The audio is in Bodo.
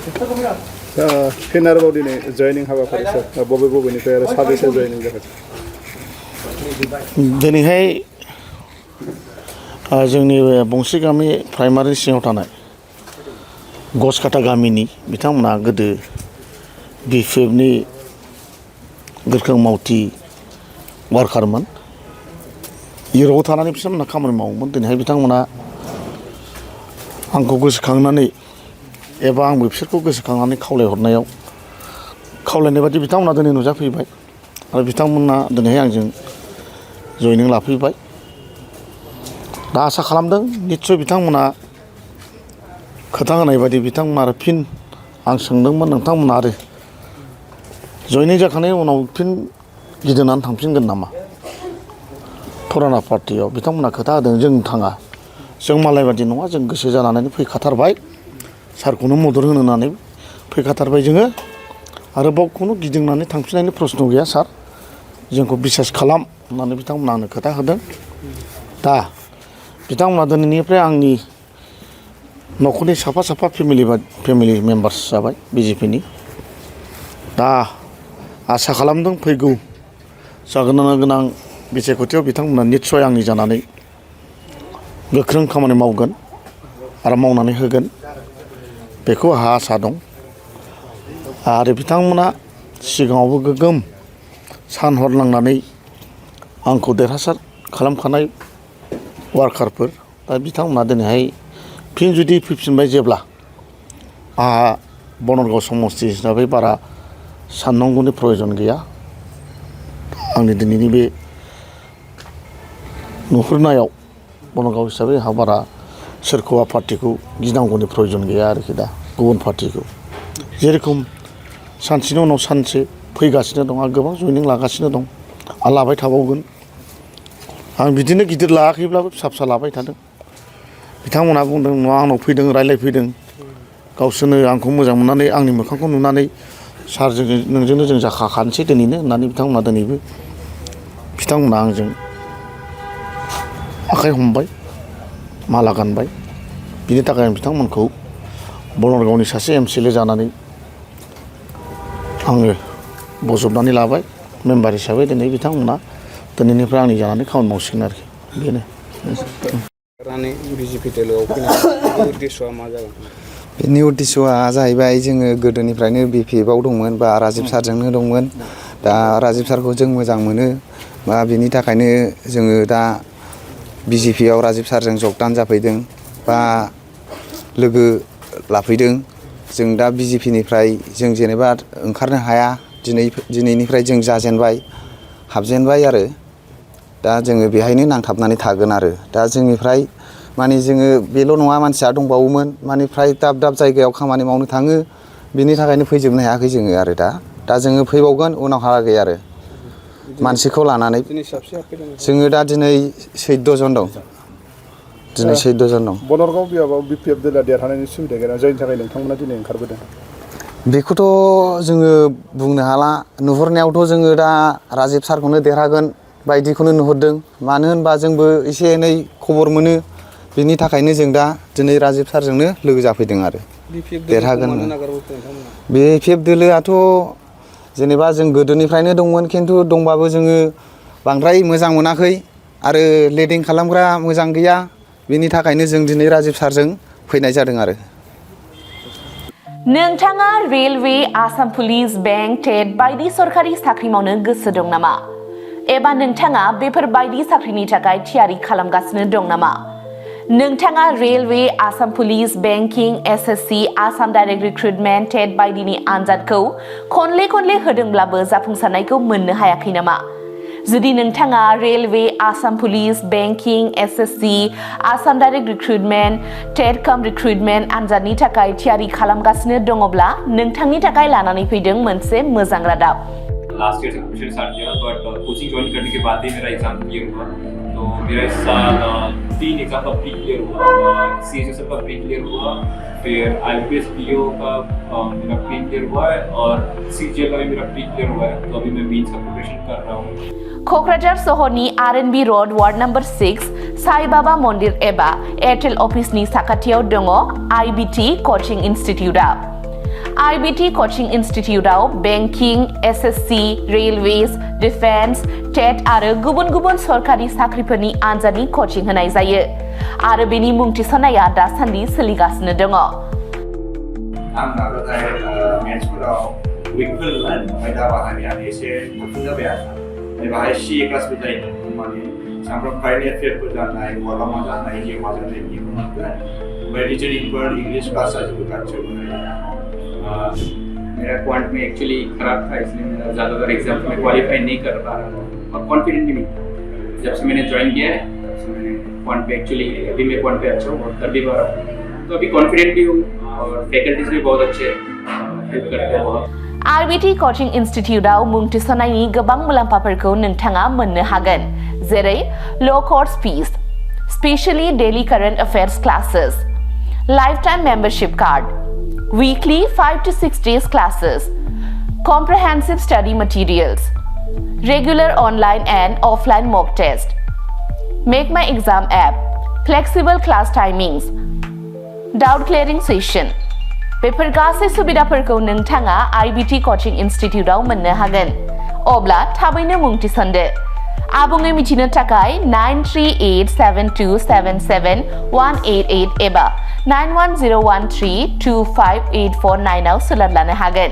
फिन आरोबाव दिनै जयनिं हाबाफारि बबेनिफ्राय आरो साबेसे जयनिं जागोन दिनैहाय जोंनि बंसि गामि प्राइमारि सिङाव थानाय गसकाटा गामिनि बिथांमोना गोदो बिपिएफनि गोख्रों मावथि वारकारमोन इउर'पआव थानानै बिथांमोना खामानि मावोमोन दिनैहाय बिथांमोना आंखौ गोसोखांनानै एबा आंबो बिसोरखौ गोसोखांनानै खावलायनाय बादि बिथांमोना दिनै नुजाफैबाय आरो बिथांमोना दिनैहाय आंजों जयनिं लाफैबाय दा आसा खालामदों निस्सय बिथांमोना खोथा होनाय बादि बिथांमोना आरो फिन आं सोंदोंमोन नोंथांमोना आरो जयनिं जाखांनायनि उनाव फिन गिदिंनानै थांफिनगोन नामा फुराना पार्टियाव बिथांमोना खोथा होदों जों थाङा जों मालाय बादि नङा जों गोसो जानानै फैखाथारबाय सारखौनो मदद होनो होननानै फैखाथारबाय जोङो आरोबाव खुनु गिदिंनानै थांफिननायनि प्रश्न गैया सार जोंखौ बिसास खालाम होननानै बिथांमोना आंनो खोथा होदों दा बिथांमोना दिनैनिफ्राय आंनि न'खरनि साफा फेमिलि मेम्बार्स जाबाय बिजेपिनि दा आसा खालामदों फैगौ जागोन गोनां बिसायख'थियाव बिथांमोना निस्सय आंनि जानानै गोख्रों खामानि मावगोन आरो मावनानै होगोन बेखौ आंहा आसा दं आरो बिथांमोना सिगाङावबो गोगोम सान हर नांनानै आंखौ देरहासार खालामखानाय वारकारफोर दा बिथांमोना दिनैहाय फिन जुदि फैफिनबाय जेब्ला आंहा बनरगाव समस्ति हिसाबै बारा साननांगौनि प्रयजन गैया आंनि दिनैनि बे नुहुरनायाव बनरगाव हिसाबै आंहा बारा सोरखौबा पार्टिखौ गिनांगौनि प्रयजन गैया आरोखि दा गुबुन पार्टिखौ जेरेखम सानसेनि उनाव सानसे फैगासिनो दं आं गोबां जयनिं लागासिनो दं आं लाबाय थाबावगोन आं बिदिनो गिदिर लायाखैब्लाबो फिसा लाबाय थादों बिथांमोनहा बुंदों नङा आंनाव फैदों रायज्लायफैदों गावसोरनो आंखौ मोजां मोननानै आंनि मोखांखौ नुनानै सारजों नोंजोंनो जों जाखाखानोसै दिनैनो होननानै बिथांमोना दिनैबो बिथांमोना आंजों आखाइ हमबाय माला गानबाय बिनि थाखाय आं बिथांमोनखौ बनरगावनि सासे MCLA जानानै आङो बजबनानै लाबाय मेम्बार हिसाबै दिनै बिथांमोना दिनैनिफ्राय आंनि जानानै खामानि मावसिगोन आरोखि बेनो बेनि उद्देस्यआ जाहैबाय जोङो गोदोनिफ्रायनो बिपिएफआव दंमोन बा राजिब सारजोंनो दंमोन दा राजिब सारखौ जों मोजां मोनो बा बिनि थाखायनो जोङो दा बिजेपिआव राजिब सारजों जगदान जाफैदों बा लोगो लाफैदों जों दा बिजेपिनिफ्राय जों जेनेबा ओंखारनो हाया दिनैनिफ्राय जों जाजेनबाय हाबजेनबाय आरो दा जोङो बेहायनो नांथाबनानै थागोन आरो दा जोंनिफ्राय माने जोङो बेल' नङा मानसिया दंबावोमोन माने फ्राय दाब जायगायाव खामानि मावनो थाङो बिनि थाखायनो फैजोबनो हायाखै जोङो आरो दा जोङो फैबावगोन उनावहालागै आरो मानसिखौ लानानै जोङो दा दिनै 14 जन दं दिनै 14 जन दं बनरगाव बियाबाव बिपिएफ दोला देरहानायनि सुबिदा गैया जायनि थाखाय नोंथांमोना दिनै ओंखारबोदों बेखौथ' जोङो बुंनो हाला नुहुरनायावथ' जोङो दा राजिब सारखौनो देरहागोन बायदिखौनो नुहुरदों मानो होनबा जोंबो एसे एनै खबर मोनो बिनि थाखायनो जों दा दिनै राजिब सारजोंनो लोगो जाफैदों आरो देरहागोन बिपिएफ दोलोआथ' जेनेबा जों गोदोनिफ्रायनो दंमोन खिन्थु दंबाबो जोङो बांद्राय मोजां मोनाखै आरो लिडिं खालामग्रा मोजां गैया बिनि थाखायनो जों दिनै राजिब सारजों फैनाय जादों आरो नोंथाङा रेलवे आसाम पुलिस बेंक टेट बायदि सरकारि साख्रि मावनो गोसो दं नामा एबा नोंथाङा बेफोर बायदि साख्रिनि थाखाय थियारि खालामगासिनो दं नामा नोंथाङा railway Assam police banking SSC Assam direct recruitment TET बायदिनि आनजादखौ खनले होदोंब्लाबो जाफुंसारनायखौ मोननो हायाखै नामा जुदि नोंथाङा railway Assam police banking SSC Assam direct recruitment TET recruitment आनजादनि थाखाय थियारि खालामगासिनो दङब्ला नोंथांनि थाखाय लानानै फैदों मोनसे मोजां रादाब लास्ट ईयर से प्रिपरेशन स्टार्ट किया बट कोचिंग ज्वाइन करने के बाद ही मेरा एग्जाम क्लियर हुआ तो मेरा इस साल 3 एग्जाम का प्री क्लियर हुआ CHSL का प्री क्लियर हुआ फिर IPS PO का मेरा प्री क्लियर हुआ है और CGL का भी मेरा प्री क्लियर हुआ है तो अभी मैं मेंस का प्रिपरेशन कर रहा हूँ क'क्राझार सहरनि RNB road ward number 6 Sai Baba मन्दिर एबा एयारटेल अफिसनि साखाथियाव दङ IBT कचिं इनस्टिट्यूटआ IBT Coaching Instituteआव Banking, SSC, Railways, Defense, TET आरो गुबुन-गुबुन सरकारि साख्रिफोरनि आनजादनि coaching होनाय जायो आरो बेनि मुं थिसननाया दासान्दि सोलिगासिनो दङ। आं नाजानाय मेथ्सफोराव उइकफोरमोन ओमफ्राय दा बाहायनानै एसे गोख्रों जाबाय आरो बाहाय CA क्लासबो जायो माने सामफ्राम कारेन्ट एफेयारफोर जानाय बहाबा मा जानाय जिउ मा जानाय बेखौ मोनगोन ओमफ्राय रिजनिंफोर इंग्लिश क्लास जाजोबो गासैबो। मेरा क्वांट में एक्चुअली खराब था इसलिए मेरा ज़्यादातर एग्जाम में क्वालिफाई नहीं कर पा रहा था और कॉन्फिडेंट भी नहीं। जब से मैंने ज्वाइन किया है तब से मैंने क्वांट पे एक्चुअली अभी मैं क्वांट पे अच्छा हूँ और कर भी पा रहा हूँ, तो अभी कॉन्फिडेंट भी हूँ और फैकल्टीज भी बहुत अच्छे हेल्प करते हैं बहुत। IBT Coaching Instituteआव मुं थिसननायनि गोबां मुलाम्फाफोरखौ नोंथाङा मोननो हागोन, जेरै low course fees, specially daily current affairs classes, lifetime membership card, weekly 5 to 6 days classes, comprehensive study materials, regular online and offline mock test, Make My Exam app, flexible class timings, doubt clearing session। बेफोर गासै सुबिदाफोरखौ नोंथाङा IBT Coaching Instituteआव मोननो हागोन। अब्ला थाबैनो मुं थिसनदो। आबुङै मिथिनो थाखाय 9387277188 एबा 91013258449 आव सोलोंनो हागोन।